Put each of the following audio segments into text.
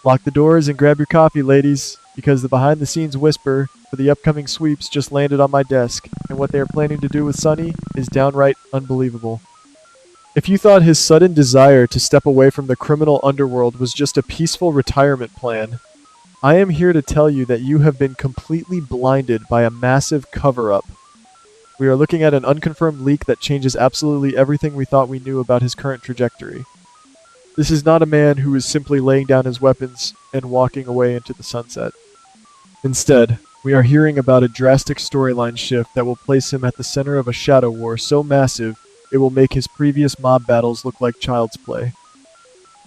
Lock the doors and grab your coffee, ladies, because the behind-the-scenes whisper for the upcoming sweeps just landed on my desk, and what they are planning to do with Sonny is downright unbelievable. If you thought his sudden desire to step away from the criminal underworld was just a peaceful retirement plan, I am here to tell you that you have been completely blinded by a massive cover-up. We are looking at an unconfirmed leak that changes absolutely everything we thought we knew about his current trajectory. This is not a man who is simply laying down his weapons and walking away into the sunset. Instead, we are hearing about a drastic storyline shift that will place him at the center of a shadow war so massive it will make his previous mob battles look like child's play.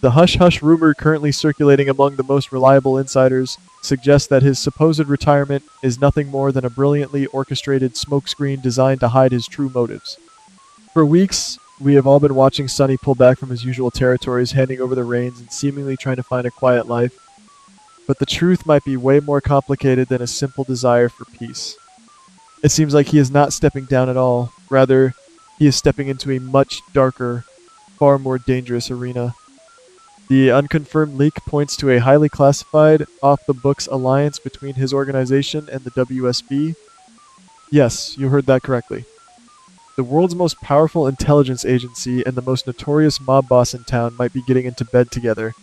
The hush-hush rumor currently circulating among the most reliable insiders suggests that his supposed retirement is nothing more than a brilliantly orchestrated smokescreen designed to hide his true motives. For weeks, we have all been watching Sonny pull back from his usual territories, handing over the reins and seemingly trying to find a quiet life. But the truth might be way more complicated than a simple desire for peace. It seems like he is not stepping down at all. Rather, he is stepping into a much darker, far more dangerous arena. The unconfirmed leak points to a highly classified, off-the-books alliance between his organization and the WSB. Yes, you heard that correctly. The world's most powerful intelligence agency and the most notorious mob boss in town might be getting into bed together.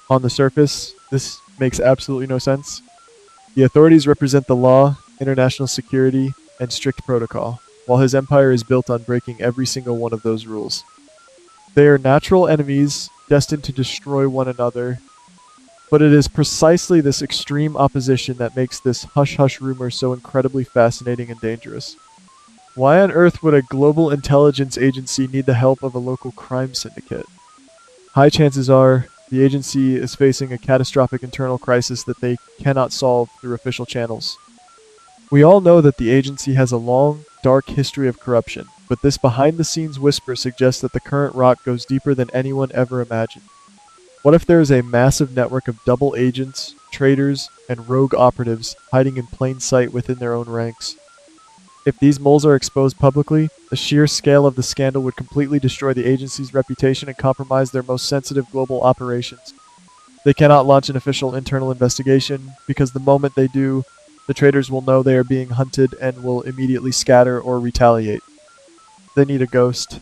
On the surface, this makes absolutely no sense. The authorities represent the law, international security, and strict protocol, while his empire is built on breaking every single one of those rules. They are natural enemies, destined to destroy one another, but it is precisely this extreme opposition that makes this hush-hush rumor so incredibly fascinating and dangerous. Why on earth would a global intelligence agency need the help of a local crime syndicate? High chances are the agency is facing a catastrophic internal crisis that they cannot solve through official channels. We all know that the agency has a long, dark history of corruption, but this behind-the-scenes whisper suggests that the current rot goes deeper than anyone ever imagined. What if there is a massive network of double agents, traitors, and rogue operatives hiding in plain sight within their own ranks? If these moles are exposed publicly, the sheer scale of the scandal would completely destroy the agency's reputation and compromise their most sensitive global operations. They cannot launch an official internal investigation, because the moment they do, the traitors will know they are being hunted and will immediately scatter or retaliate. They need a ghost.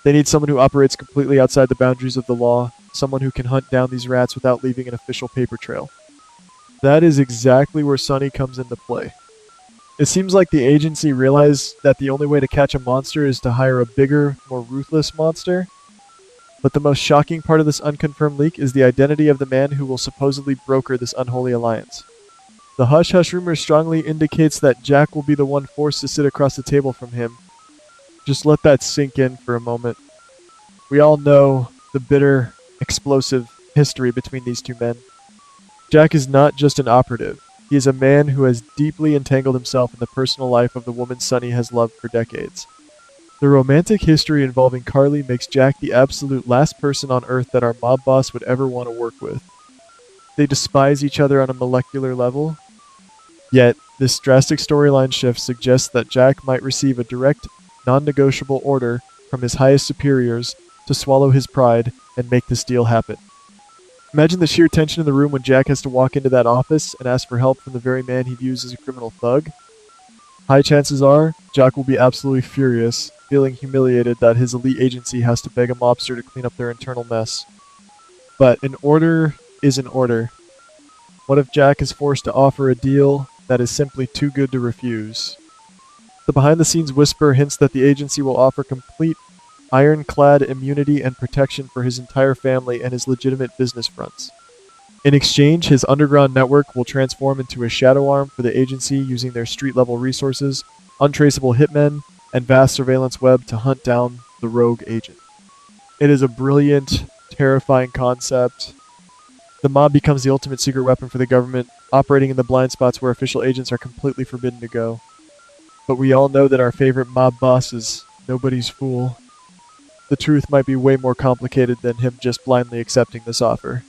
They need someone who operates completely outside the boundaries of the law, someone who can hunt down these rats without leaving an official paper trail. That is exactly where Sonny comes into play. It seems like the agency realized that the only way to catch a monster is to hire a bigger, more ruthless monster. But the most shocking part of this unconfirmed leak is the identity of the man who will supposedly broker this unholy alliance. The hush-hush rumor strongly indicates that Jack will be the one forced to sit across the table from him. Just let that sink in for a moment. We all know the bitter, explosive history between these two men. Jack is not just an operative. He is a man who has deeply entangled himself in the personal life of the woman Sonny has loved for decades. The romantic history involving Carly makes Jack the absolute last person on Earth that our mob boss would ever want to work with. They despise each other on a molecular level. Yet, this drastic storyline shift suggests that Jack might receive a direct, non-negotiable order from his highest superiors to swallow his pride and make this deal happen. Imagine the sheer tension in the room when Jack has to walk into that office and ask for help from the very man he views as a criminal thug. High chances are, Jack will be absolutely furious, feeling humiliated that his elite agency has to beg a mobster to clean up their internal mess. But an order is an order. What if Jack is forced to offer a deal that is simply too good to refuse? The behind-the-scenes whisper hints that the agency will offer complete, ironclad immunity and protection for his entire family and his legitimate business fronts. In exchange, his underground network will transform into a shadow arm for the agency using their street-level resources, untraceable hitmen, and vast surveillance web to hunt down the rogue agent. It is a brilliant, terrifying concept. The mob becomes the ultimate secret weapon for the government, operating in the blind spots where official agents are completely forbidden to go. But we all know that our favorite mob boss is nobody's fool. The truth might be way more complicated than him just blindly accepting this offer.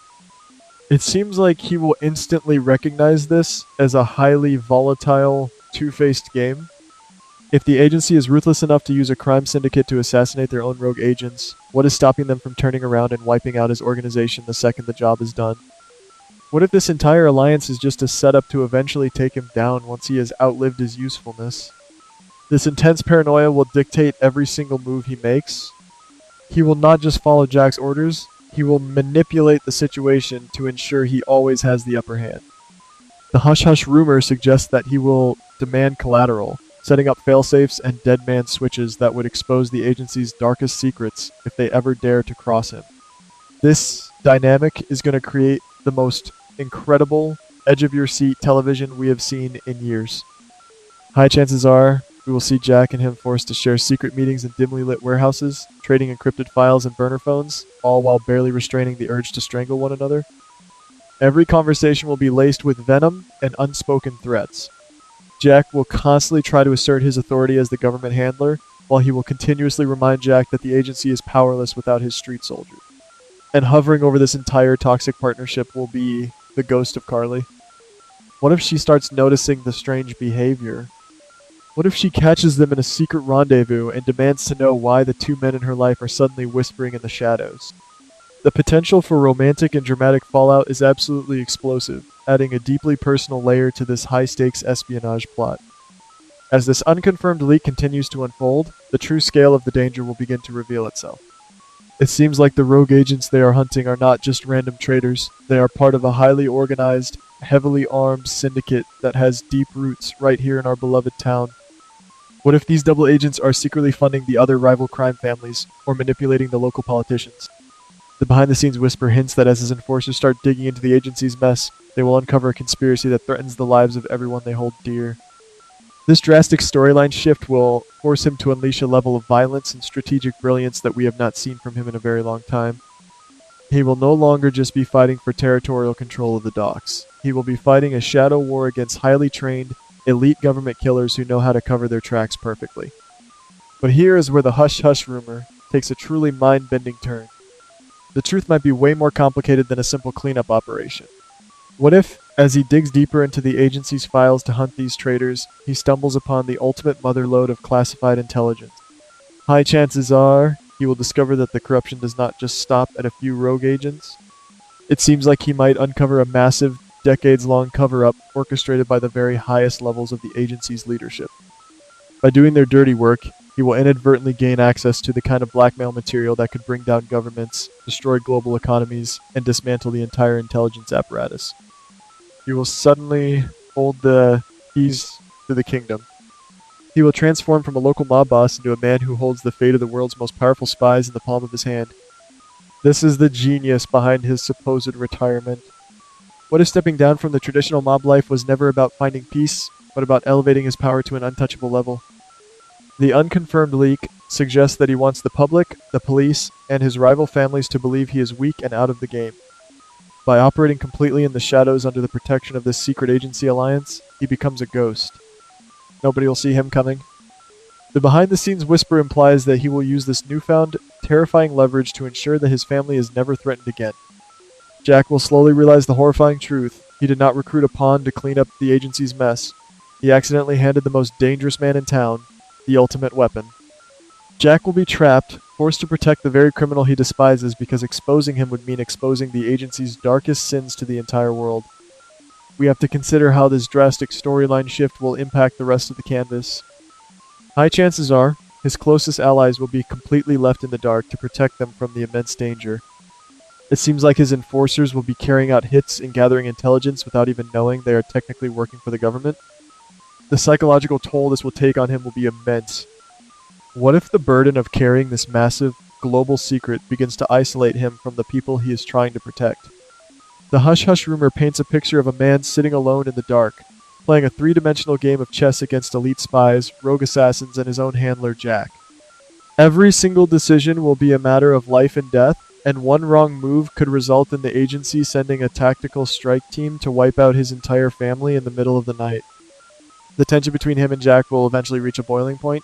It seems like he will instantly recognize this as a highly volatile, two-faced game. If the agency is ruthless enough to use a crime syndicate to assassinate their own rogue agents, what is stopping them from turning around and wiping out his organization the second the job is done? What if this entire alliance is just a setup to eventually take him down once he has outlived his usefulness? This intense paranoia will dictate every single move he makes. He will not just follow Jack's orders, he will manipulate the situation to ensure he always has the upper hand. The hush-hush rumor suggests that he will demand collateral, setting up failsafes and dead man switches that would expose the agency's darkest secrets if they ever dare to cross him. This dynamic is going to create the most incredible, edge-of-your-seat television we have seen in years. High chances are we will see Jack and him forced to share secret meetings in dimly lit warehouses, trading encrypted files and burner phones, all while barely restraining the urge to strangle one another. Every conversation will be laced with venom and unspoken threats. Jack will constantly try to assert his authority as the government handler, while he will continuously remind Jack that the agency is powerless without his street soldiers. And hovering over this entire toxic partnership will be the ghost of Carly. What if she starts noticing the strange behavior? What if she catches them in a secret rendezvous and demands to know why the two men in her life are suddenly whispering in the shadows? The potential for romantic and dramatic fallout is absolutely explosive, adding a deeply personal layer to this high-stakes espionage plot. As this unconfirmed leak continues to unfold, the true scale of the danger will begin to reveal itself. It seems like the rogue agents they are hunting are not just random traitors, they are part of a highly organized, heavily armed syndicate that has deep roots right here in our beloved town. What if these double agents are secretly funding the other rival crime families, or manipulating the local politicians? The behind-the-scenes whisper hints that as his enforcers start digging into the agency's mess, they will uncover a conspiracy that threatens the lives of everyone they hold dear. This drastic storyline shift will force him to unleash a level of violence and strategic brilliance that we have not seen from him in a very long time. He will no longer just be fighting for territorial control of the docks. He will be fighting a shadow war against highly trained, elite government killers who know how to cover their tracks perfectly. But here is where the hush-hush rumor takes a truly mind-bending turn. The truth might be way more complicated than a simple cleanup operation. What if, as he digs deeper into the agency's files to hunt these traitors, he stumbles upon the ultimate motherlode of classified intelligence? High chances are he will discover that the corruption does not just stop at a few rogue agents. It seems like he might uncover a massive, decades-long cover-up orchestrated by the very highest levels of the agency's leadership. By doing their dirty work, he will inadvertently gain access to the kind of blackmail material that could bring down governments, destroy global economies, and dismantle the entire intelligence apparatus. He will suddenly hold the keys to the kingdom. He will transform from a local mob boss into a man who holds the fate of the world's most powerful spies in the palm of his hand. This is the genius behind his supposed retirement. What if stepping down from the traditional mob life was never about finding peace, but about elevating his power to an untouchable level? The unconfirmed leak suggests that he wants the public, the police, and his rival families to believe he is weak and out of the game. By operating completely in the shadows under the protection of this secret agency alliance, he becomes a ghost. Nobody will see him coming. The behind-the-scenes whisper implies that he will use this newfound, terrifying leverage to ensure that his family is never threatened again. Jack will slowly realize the horrifying truth. He did not recruit a pawn to clean up the agency's mess. He accidentally handed the most dangerous man in town the ultimate weapon. Jack will be trapped, forced to protect the very criminal he despises because exposing him would mean exposing the agency's darkest sins to the entire world. We have to consider how this drastic storyline shift will impact the rest of the canvas. High chances are, his closest allies will be completely left in the dark to protect them from the immense danger. It seems like his enforcers will be carrying out hits and gathering intelligence without even knowing they are technically working for the government. The psychological toll this will take on him will be immense. What if the burden of carrying this massive, global secret begins to isolate him from the people he is trying to protect? The hush-hush rumor paints a picture of a man sitting alone in the dark, playing a three-dimensional game of chess against elite spies, rogue assassins, and his own handler, Jack. Every single decision will be a matter of life and death, and one wrong move could result in the agency sending a tactical strike team to wipe out his entire family in the middle of the night. The tension between him and Jack will eventually reach a boiling point.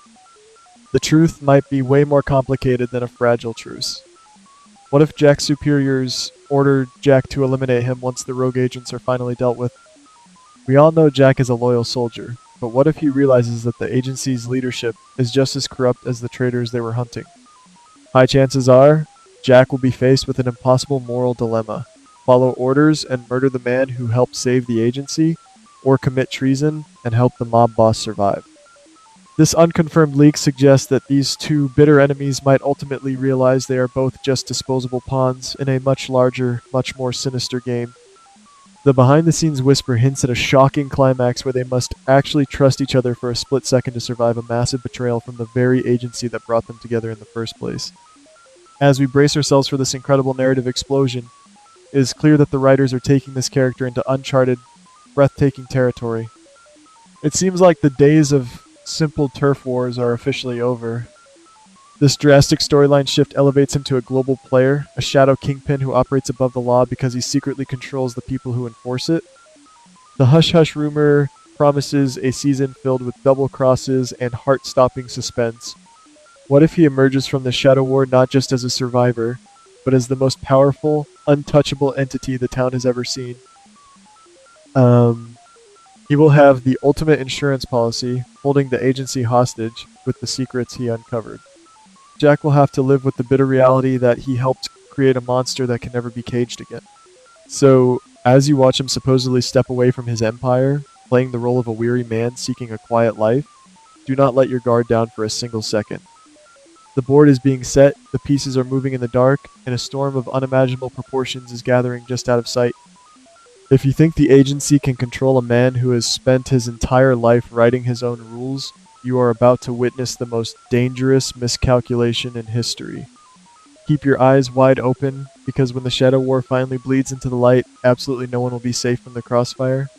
The truth might be way more complicated than a fragile truce. What if Jack's superiors order Jack to eliminate him once the rogue agents are finally dealt with? We all know Jack is a loyal soldier, but what if he realizes that the agency's leadership is just as corrupt as the traitors they were hunting? High chances are, Jack will be faced with an impossible moral dilemma. follow orders and murder the man who helped save the agency, or commit treason and help the mob boss survive. This unconfirmed leak suggests that these two bitter enemies might ultimately realize they are both just disposable pawns in a much larger, much more sinister game. The behind-the-scenes whisper hints at a shocking climax where they must actually trust each other for a split second to survive a massive betrayal from the very agency that brought them together in the first place. As we brace ourselves for this incredible narrative explosion, it is clear that the writers are taking this character into uncharted, breathtaking territory. It seems like the days of simple turf wars are officially over. This drastic storyline shift elevates him to a global player, a shadow kingpin who operates above the law because he secretly controls the people who enforce it. The hush-hush rumor promises a season filled with double crosses and heart-stopping suspense. What if he emerges from the Shadow War not just as a survivor, but as the most powerful, untouchable entity the town has ever seen? He will have the ultimate insurance policy, holding the agency hostage with the secrets he uncovered. Jack will have to live with the bitter reality that he helped create a monster that can never be caged again. So, as you watch him supposedly step away from his empire, playing the role of a weary man seeking a quiet life, do not let your guard down for a single second. The board is being set, the pieces are moving in the dark, and a storm of unimaginable proportions is gathering just out of sight. If you think the agency can control a man who has spent his entire life writing his own rules, you are about to witness the most dangerous miscalculation in history. Keep your eyes wide open, because when the Shadow War finally bleeds into the light, absolutely no one will be safe from the crossfire.